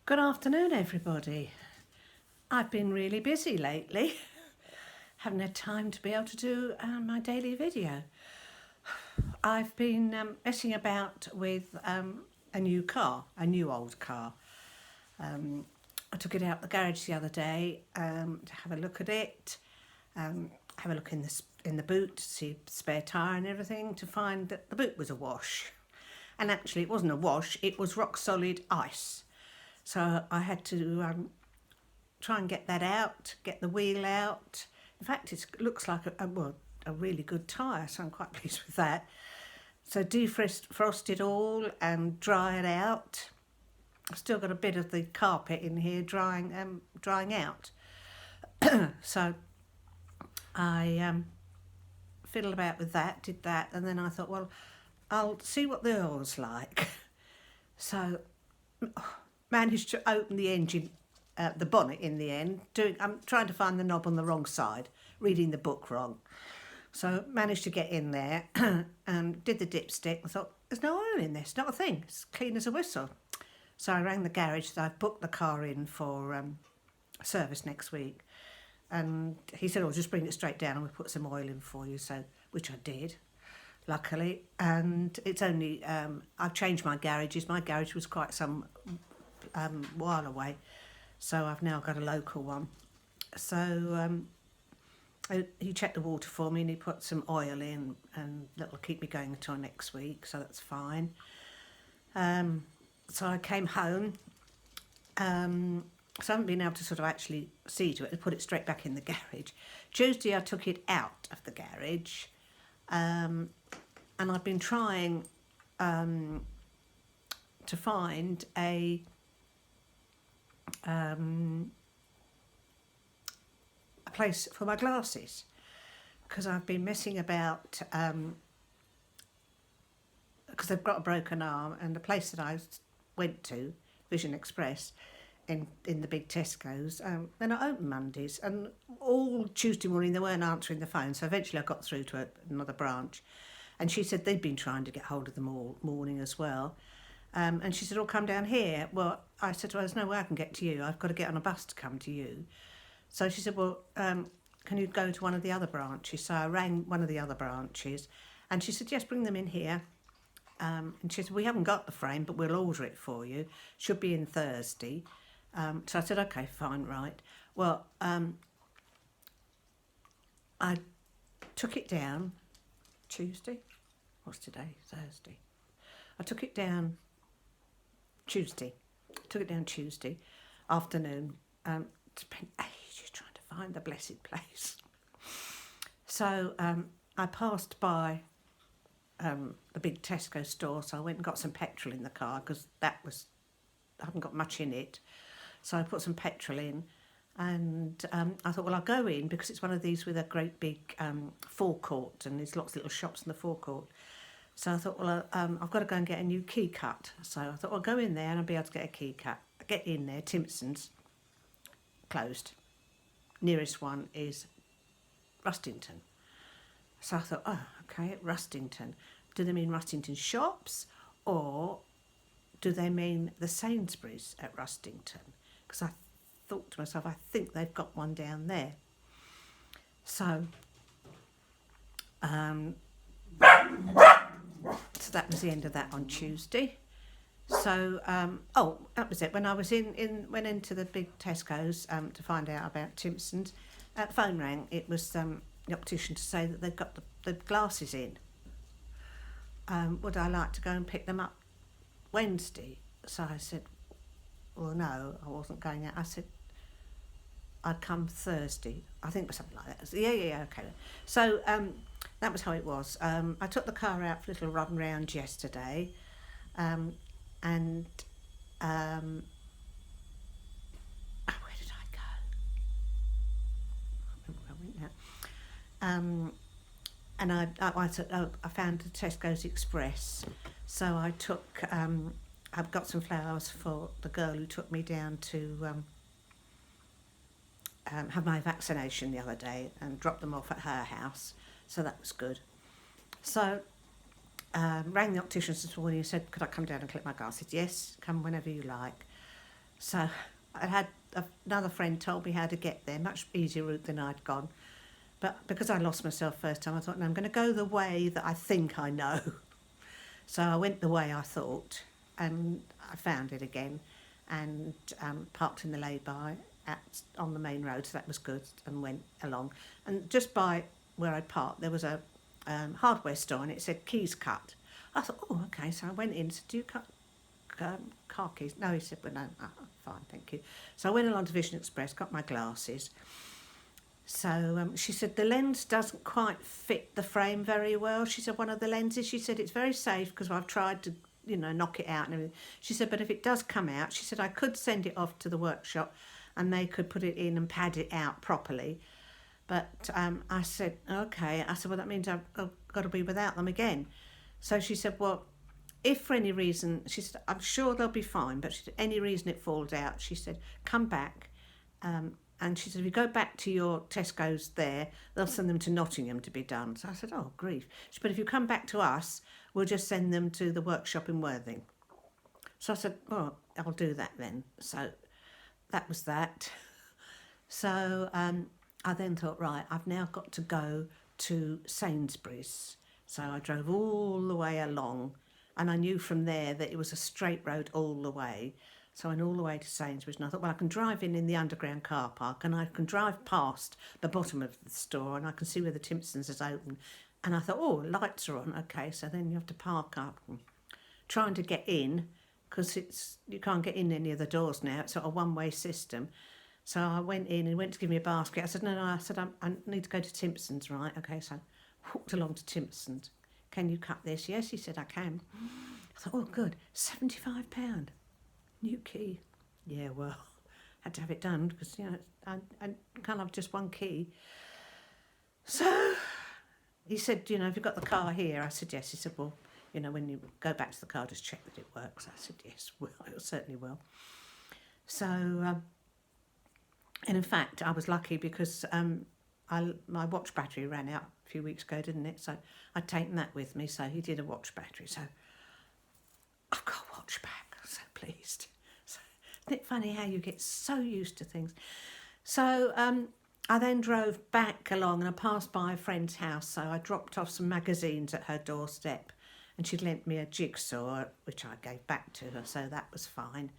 Good afternoon, everybody. I've been really busy lately. Haven't had time to be able to do my daily video. I've been messing about with a new old car. I took it out the garage the other day to have a look at it, have a look in the boot to see spare tyre and everything, to find that the boot was a wash. And actually it wasn't a wash, it was rock solid ice. So I had to try and get that out, get the wheel out. In fact, it looks like a really good tyre, so I'm quite pleased with that. So defrost it all and dry it out. I've still got a bit of the carpet in here drying out. So I fiddled about with that, did that, and then I thought, well, I'll see what the oil's like. So managed to open the engine, the bonnet in the end. I'm trying to find the knob on the wrong side, reading the book wrong. So managed to get in there and did the dipstick. I thought, there's no oil in this, not a thing. It's clean as a whistle. So I rang the garage. So I've booked the car in for service next week. And he said, just bring it straight down and we'll put some oil in for you. So, which I did, luckily. And it's only, I've changed my garages. My garage was quite some while away. So I've now got a local one. So he checked the water for me and he put some oil in, and that'll keep me going until next week, so that's fine. So I came home. So I haven't been able to sort of actually see to it. I put it straight back in the garage. Tuesday I took it out of the garage, and I've been trying to find a place for my glasses, because I've been messing about because they've got a broken arm, and the place that I went to, Vision Express, in the big Tesco's, they're not open Mondays, and all Tuesday morning they weren't answering the phone, so eventually I got through to another branch, and she said they'd been trying to get hold of them all morning as well. And she said, come down here. Well, I said, there's no way I can get to you. I've got to get on a bus to come to you. So she said, can you go to one of the other branches? So I rang one of the other branches, and she said, yes, bring them in here. And she said, we haven't got the frame, but we'll order it for you. Should be in Thursday. So I said, okay, fine, right. Well, I took it down Tuesday. What's today? Thursday. I took it down Tuesday. Afternoon. Spent ages trying to find the blessed place. So I passed by the big Tesco store, so I went and got some petrol in the car, because I haven't got much in it. So I put some petrol in, and I thought, well, I'll go in, because it's one of these with a great big forecourt, and there's lots of little shops in the forecourt. So I thought, well, I've got to go and get a new key cut. So I thought, I'll go in there and I'll be able to get a key cut. I get in there, Timpson's, closed. Nearest one is Rustington. So I thought, okay, Rustington. Do they mean Rustington shops, or do they mean the Sainsbury's at Rustington? Because I thought to myself, I think they've got one down there. So, so that was the end of that on Tuesday. So, that was it. When I was went into the big Tesco's to find out about Timpson's, phone rang. It was the optician to say that they've got the glasses in. Would I like to go and pick them up Wednesday? So I said, well, no, I wasn't going out. I said, I'd come Thursday. I think it was something like that. I said, yeah, okay. So that was how it was. I took the car out for a little run round yesterday, and where did I go? I can't remember where I went now. And I found the Tesco's Express, so I took. I've got some flowers for the girl who took me down to have my vaccination the other day, and dropped them off at her house. So that was good. So rang the opticians this morning and said, could I come down and collect my glasses? Yes, come whenever you like. So I had another friend told me how to get there, much easier route than I'd gone. But because I lost myself first time, I thought, no, I'm going to go the way that I think I know. So I went the way I thought, and I found it again, and parked in the lay-by on the main road, so that was good, and went along. And just by where I parked, there was a hardware store, and it said keys cut. I thought, oh, okay. So I went in and said, do you cut car keys? No, he said, well, no, fine, thank you. So I went along to Vision Express, got my glasses. So she said the lens doesn't quite fit the frame very well. She said one of the lenses, she said it's very safe because I've tried to, knock it out and everything. She said, but if it does come out, she said I could send it off to the workshop and they could put it in and pad it out properly. But I said, okay. I said, well, that means I've got to be without them again. So she said, well, if for any reason, she said, I'm sure they'll be fine, but she said, any reason it falls out, she said, come back. And she said, if you go back to your Tesco's there, they'll send them to Nottingham to be done. So I said, oh, grief. She said, but if you come back to us, we'll just send them to the workshop in Worthing. So I said, well, I'll do that then. So that was that. So I then thought, right, I've now got to go to Sainsbury's. So I drove all the way along, and I knew from there that it was a straight road all the way. So I went all the way to Sainsbury's, and I thought, well, I can drive in the underground car park, and I can drive past the bottom of the store, and I can see where the Timpsons is open. And I thought, oh, lights are on, okay. So then you have to park up, and trying to get in, because you can't get in any of the doors now. It's sort of a one-way system. So I went in and he went to give me a basket. I said, no, I said, I need to go to Timpsons, right? Okay, so I walked along to Timpsons. Can you cut this? Yes, he said, I can. I thought, oh, good, £75. New key. Yeah, well, had to have it done because, I can't have just one key. So he said, have you got the car here? I said, yes. He said, well, when you go back to the car, just check that it works. I said, yes, well, it certainly will. So, and in fact, I was lucky because my watch battery ran out a few weeks ago, didn't it? So I'd taken that with me. So he did a watch battery. So I've got a watch back. I'm so pleased. So, isn't it funny how you get so used to things? So I then drove back along and I passed by a friend's house. So I dropped off some magazines at her doorstep and she'd lent me a jigsaw, which I gave back to her. So that was fine.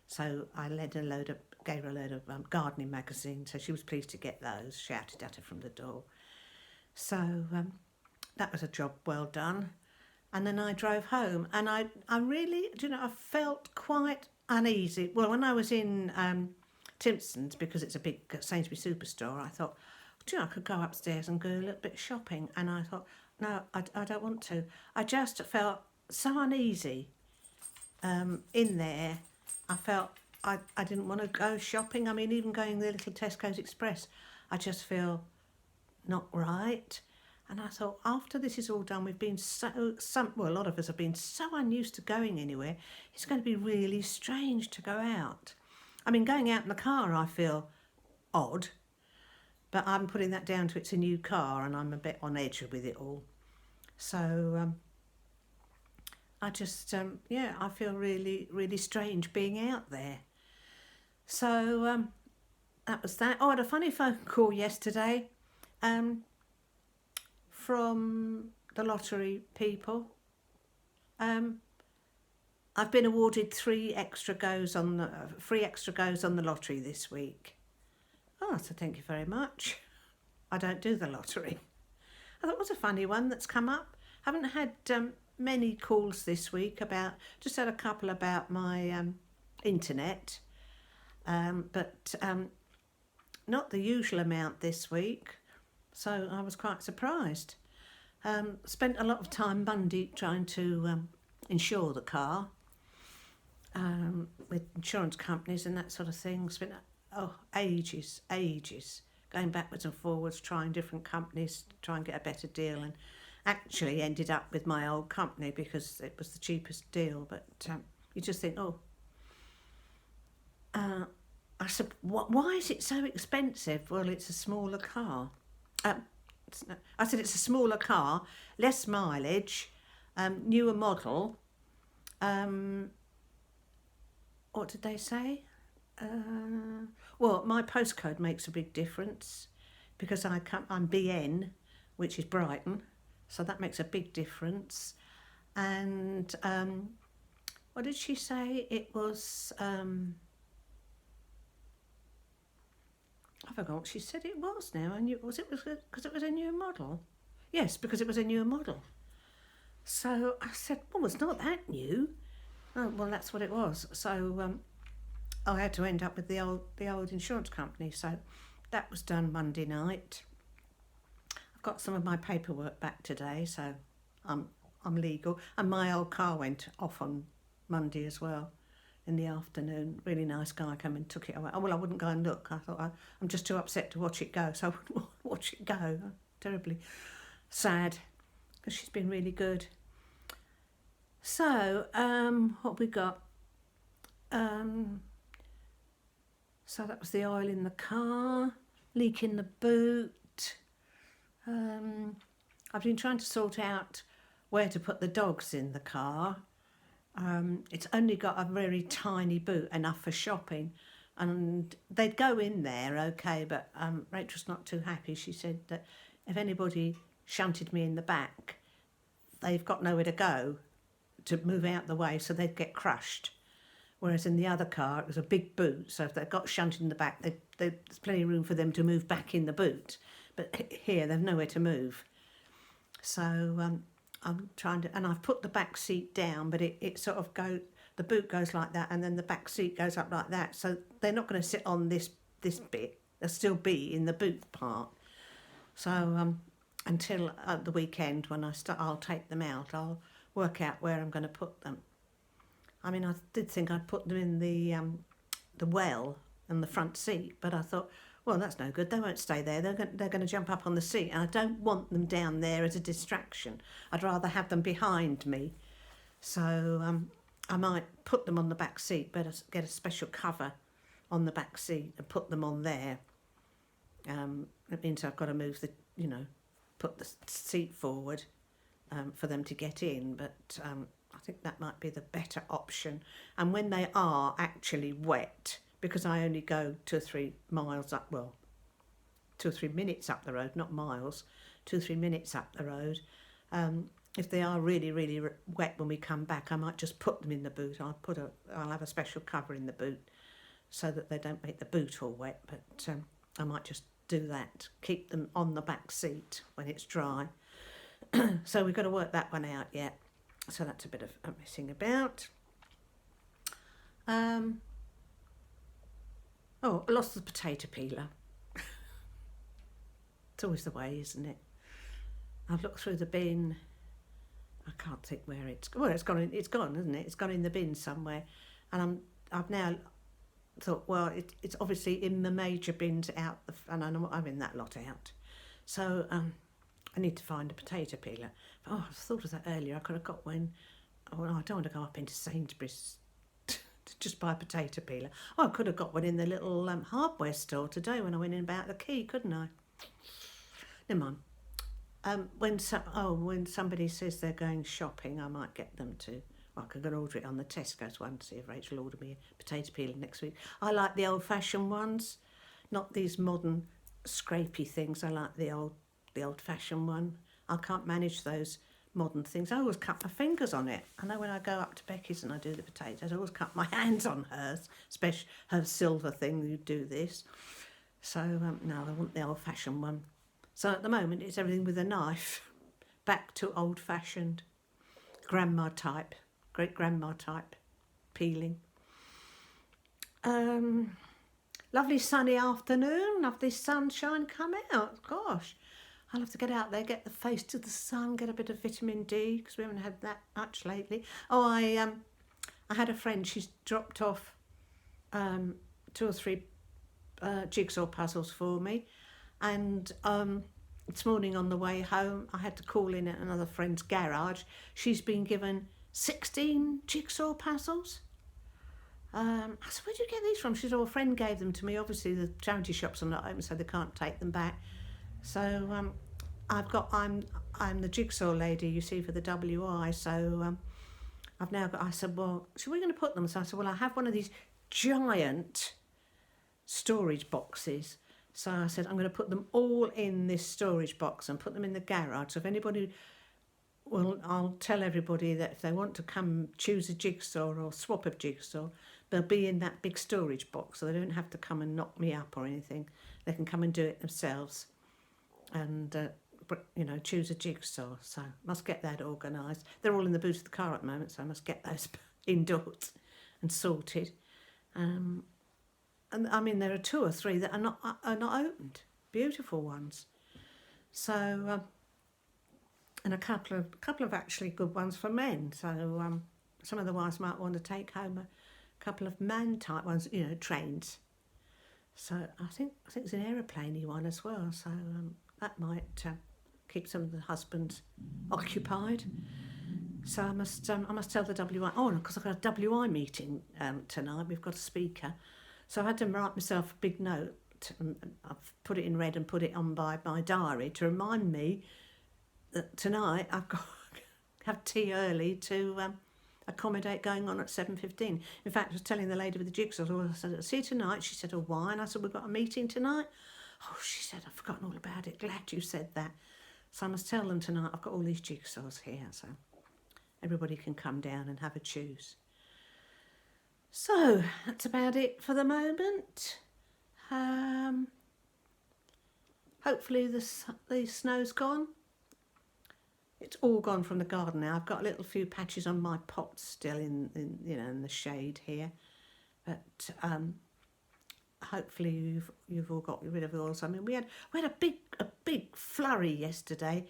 So I gave her a load of gardening magazines. So she was pleased to get those, shouted at her from the door. So that was a job well done. And then I drove home and I really, I felt quite uneasy. Well, when I was in Timpsons, because it's a big Sainsbury's superstore, I thought, I could go upstairs and go a little bit shopping. And I thought, no, I don't want to. I just felt so uneasy in there. I felt I didn't want to go shopping. I mean, even going the little Tesco's Express, I just feel not right. And I thought, after this is all done, we've been a lot of us have been so unused to going anywhere, it's going to be really strange to go out. I mean, going out in the car, I feel odd, but I'm putting that down to it's a new car and I'm a bit on edge with it all. So I just, I feel really, really strange being out there. So that was that. Oh, I had a funny phone call yesterday from the lottery people. I've been awarded free extra goes on the lottery this week. Oh, so thank you very much. I don't do the lottery. I thought it was a funny one that's come up. Haven't had many calls this week just had a couple about my internet, but not the usual amount this week. So I was quite surprised. Spent a lot of time Monday trying to insure the car with insurance companies and that sort of thing. Spent ages going backwards and forwards, trying different companies to try and get a better deal, and actually ended up with my old company because it was the cheapest deal. But you just think, I said, why is it so expensive? Well, it's a smaller car. I said it's a smaller car, less mileage, newer model. What did they say? Well, my postcode makes a big difference because I'm BN, which is Brighton, so that makes a big difference. And what did she say? It was, I forgot what she said it was now. Was it because it was a new model? Yes, because it was a new model. So I said, well, it's not that new. Oh, well, that's what it was. So I had to end up with the old insurance company. So that was done Monday night. I've got some of my paperwork back today, so I'm legal. And my old car went off on Monday as well in the afternoon. Really nice guy came and took it away. Oh, well, I wouldn't go and look. I thought I'm just too upset to watch it go, so I wouldn't watch it go. Terribly sad because she's been really good. So what we got? So that was the oil in the car, leak in the boot. I've been trying to sort out where to put the dogs in the car. It's only got a very tiny boot, enough for shopping, and they'd go in there okay, but Rachel's not too happy. She said that if anybody shunted me in the back, they've got nowhere to go to move out the way, so they'd get crushed. Whereas in the other car, it was a big boot, so if they got shunted in the back, there's plenty of room for them to move back in the boot. But here, they've nowhere to move. So I'm trying to, and I've put the back seat down, but it sort of the boot goes like that, and then the back seat goes up like that. So they're not going to sit on this bit. They'll still be in the boot part. So until the weekend when I'll take them out, I'll work out where I'm going to put them. I mean, I did think I'd put them in the well and the front seat, but I thought, well, that's no good. They won't stay there. They're going to jump up on the seat, and I don't want them down there as a distraction. I'd rather have them behind me. So I might put them on the back seat, but get a special cover on the back seat and put them on there. It means I've got to move put the seat forward for them to get in, but I think that might be the better option. And when they are actually wet, because I only go 2 or 3 miles up, 2 or 3 minutes up the road, not miles, 2 or 3 minutes up the road. If they are really, really wet when we come back, I might just put them in the boot. I'll have a special cover in the boot so that they don't make the boot all wet. But I might just do that, keep them on the back seat when it's dry. So we've got to work that one out yet. So that's a bit of messing about. I lost the potato peeler. It's always the way, isn't it? I've looked through the bin. I can't think where it's gone, isn't it? It's gone in the bin somewhere. And I've now thought, well, it's obviously in the major bins out, and I know I'm in that lot out. So I need to find a potato peeler. Oh, I thought of that earlier. I could have got one. Oh, no, I don't want to go up into Sainsbury's to just buy a potato peeler. Oh, I could have got one in the little hardware store today when I went in about the key, couldn't I? Never mind. When somebody says they're going shopping, I might get them to. Well, I could order it on the Tesco's one to see if Rachel will order me a potato peeler next week. I like the old-fashioned ones, not these modern scrapey things. I like the old-fashioned one. I can't manage those modern things. I always cut my fingers on it. I know when I go up to Becky's and I do the potatoes, I always cut my hands on hers, especially her silver thing. You do this. So no, I want the old-fashioned one. So at the moment, it's everything with a knife. Back to old-fashioned, grandma type, great-grandma type peeling. Lovely sunny afternoon. Lovely sunshine come out. Gosh, I'll have to get out there, get the face to the sun, get a bit of vitamin D, because we haven't had that much lately. Oh, I had a friend, she's dropped off 2 or 3 jigsaw puzzles for me. And this morning on the way home, I had to call in at another friend's garage. She's been given 16 jigsaw puzzles. I said, where did you get these from? She said, a friend gave them to me. Obviously, the charity shops are not open, so they can't take them back. So I'm the jigsaw lady, you see, for the WI. So I said, well, so we're going to put them. So I said, well, I have one of these giant storage boxes. So I said, I'm going to put them all in this storage box and put them in the garage. So if anybody, well, I'll tell everybody that if they want to come choose a jigsaw or swap a jigsaw, they'll be in that big storage box. So they don't have to come and knock me up or anything. They can come and do it themselves and, choose a jigsaw. So must get that organised. They're all in the boot of the car at the moment, so I must get those indoors and sorted. And I mean, there are 2 or 3 that are not opened, beautiful ones. So, and a couple of actually good ones for men. So some of the wives might want to take home a couple of man type ones, trains. So I think it's an aeroplaney one as well. So that might keep some of the husbands occupied. So I must tell the WI. Oh, because I've got a WI meeting tonight. We've got a speaker. So I had to write myself a big note. I've put it in red and put it on by my diary to remind me that tonight I've got to have tea early to accommodate going on at 7:15. In fact, I was telling the lady with the jigsaw, I said, I'll see you tonight. She said, oh, why? And I said, we've got a meeting tonight. Oh, she said, I've forgotten all about it. Glad you said that. So I must tell them tonight I've got all these jigsaws here. So everybody can come down and have a choose. So that's about it for the moment. Hopefully the snow's gone. It's all gone from the garden now. I've got a little few patches on my pots still in the shade here, but hopefully you've all got rid of yours. I mean, we had a big flurry yesterday.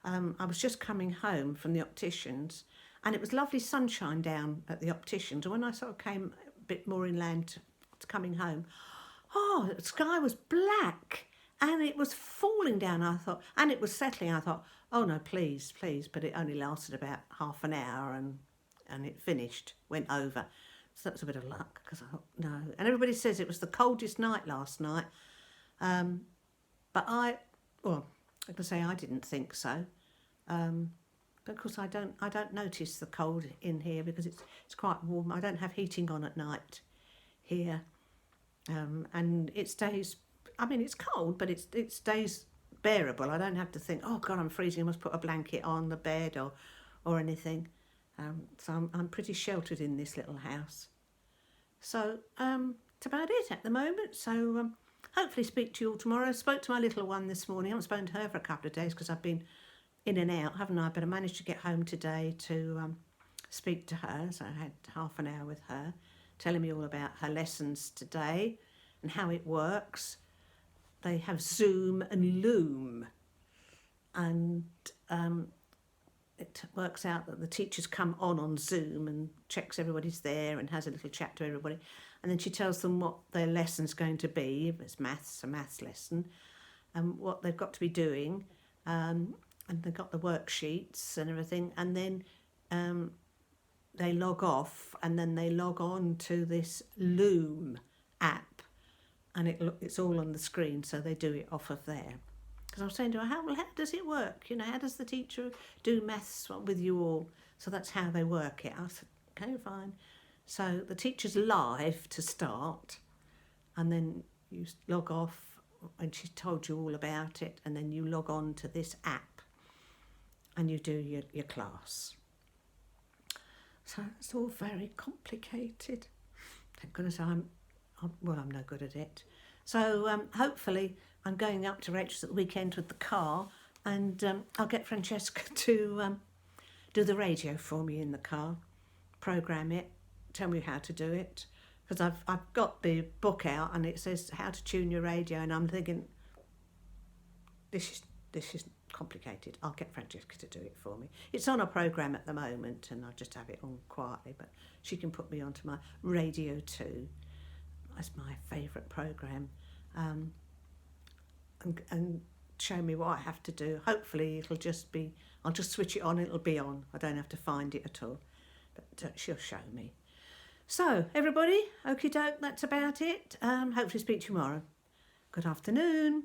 I was just coming home from the opticians. And it was lovely sunshine down at the opticians. And when I sort of came a bit more inland to coming home, the sky was black and it was falling down. I thought, and it was settling. I thought, oh no, please. But it only lasted about half an hour and it finished, went over. So that was a bit of luck because I thought, no. And everybody says it was the coldest night last night. But I can say I didn't think so. But of course, I don't notice the cold in here because it's quite warm. I don't have heating on at night here, and it stays. I mean, it's cold, but it stays bearable. I don't have to think, oh God, I'm freezing. I must put a blanket on the bed or anything. So I'm pretty sheltered in this little house. So that's about it at the moment. So hopefully speak to you all tomorrow. I spoke to my little one this morning. I haven't spoken to her for a couple of days because I've been in and out, haven't I? But I managed to get home today to speak to her. So I had half an hour with her, telling me all about her lessons today and how it works. They have Zoom and Loom. And it works out that the teachers come on Zoom and checks everybody's there and has a little chat to everybody. And then she tells them what their lesson's going to be. If it's maths, a maths lesson, and what they've got to be doing. And they've got the worksheets and everything, and then they log off and then they log on to this Loom app, and it's all on the screen, so they do it off of there. Because I was saying to her, how does it work? How does the teacher do maths with you all? So that's how they work it. I said, okay, fine. So the teacher's live to start, and then you log off and she's told you all about it, and then you log on to this app and you do your class. So it's all very complicated. Thank goodness I'm no good at it. So hopefully I'm going up to Rachel's at the weekend with the car, and I'll get Francesca to do the radio for me in the car, program it, tell me how to do it. Because I've got the book out and it says how to tune your radio, and I'm thinking, this is complicated. I'll get Francesca to do it for me. It's on a programme at the moment and I'll just have it on quietly, but she can put me onto my Radio 2. That's my favourite programme, and show me what I have to do. Hopefully I'll just switch it on, it'll be on. I don't have to find it at all, but she'll show me. So everybody, okie doke, that's about it. Hopefully speak tomorrow. Good afternoon.